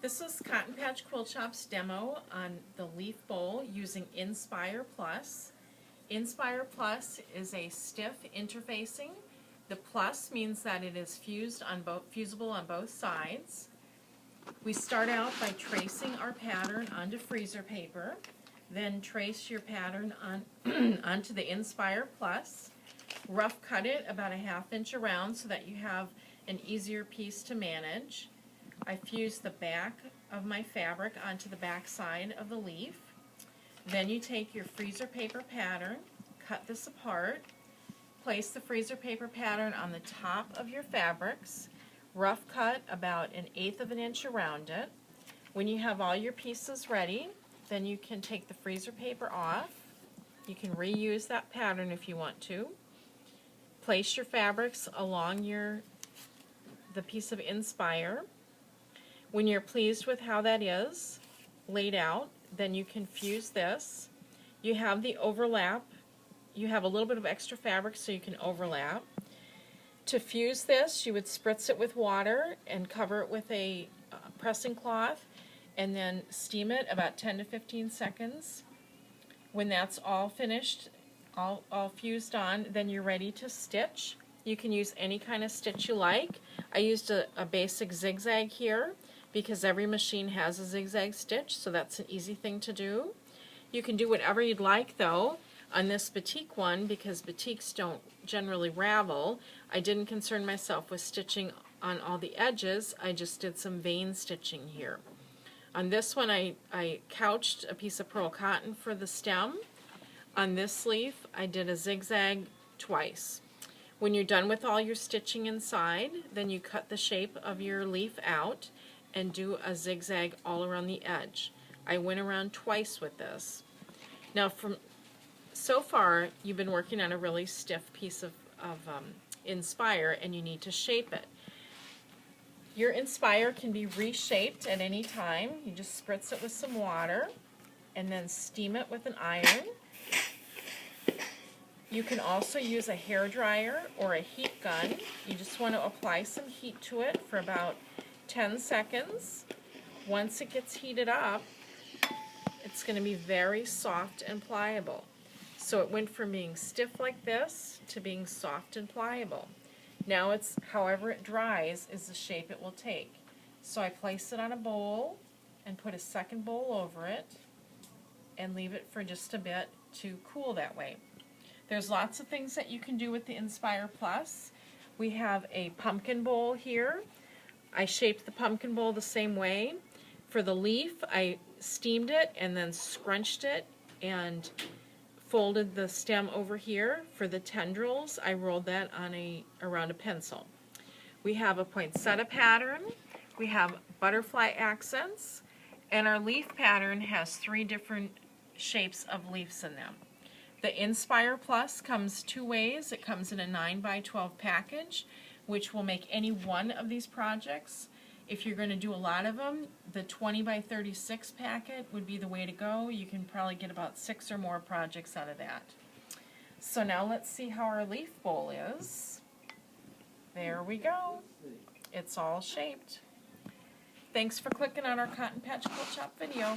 This is Cotton Patch Quilt Shop's demo on the leaf bowl using Inn-Spire Plus. Inn-Spire Plus is a stiff interfacing. The plus means that it is fusible on both sides. We start out by tracing our pattern onto freezer paper, then trace your pattern onto the Inn-Spire Plus. Rough cut it about a ½ inch around so that you have an easier piece to manage. I fuse the back of my fabric onto the back side of the leaf. Then you take your freezer paper pattern, cut this apart, place the freezer paper pattern on the top of your fabrics, rough cut about 1/8 of an inch around it. When you have all your pieces ready, then you can take the freezer paper off. You can reuse that pattern if you want to. Place your fabrics along the piece of Inn-Spire. When you're pleased with how that is laid out, then you can fuse this. You have the overlap. You have a little bit of extra fabric so you can overlap. To fuse this, you would spritz it with water and cover it with a pressing cloth and then steam it about 10 to 15 seconds. When that's all finished, all fused on, then you're ready to stitch. You can use any kind of stitch you like. I used a basic zigzag here because every machine has a zigzag stitch, so that's an easy thing to do. You can do whatever you'd like though. On this batik one, because batiks don't generally ravel, I didn't concern myself with stitching on all the edges. I just did some vein stitching here. On this one I couched a piece of pearl cotton for the stem. On this leaf I did a zigzag twice. When you're done with all your stitching inside, then you cut the shape of your leaf out and do a zigzag all around the edge. I went around twice with this. Now so far you've been working on a really stiff piece of Inn-Spire and you need to shape it. Your Inn-Spire can be reshaped at any time. You just spritz it with some water and then steam it with an iron. You can also use a hair dryer or a heat gun. You just want to apply some heat to it for about 10 seconds. Once it gets heated up, it's going to be very soft and pliable. So it went from being stiff like this to being soft and pliable. Now it's however it dries is the shape it will take. So I place it on a bowl and put a second bowl over it and leave it for just a bit to cool that way. There's lots of things that you can do with the Inn-Spire Plus. We have a pumpkin bowl here. I shaped the pumpkin bowl the same way. For the leaf, I steamed it and then scrunched it and folded the stem over here. For the tendrils, I rolled that on around a pencil. We have a poinsettia pattern. We have butterfly accents. And our leaf pattern has 3 different shapes of leaves in them. The Inn-Spire Plus comes 2 ways. It comes in a 9x12 package, which will make any one of these projects. If you're going to do a lot of them, the 20x36 packet would be the way to go. You can probably get about 6 or more projects out of that. So now let's see how our leaf bowl is. There we go. It's all shaped. Thanks for clicking on our Cotton Patch Quilt Shop video.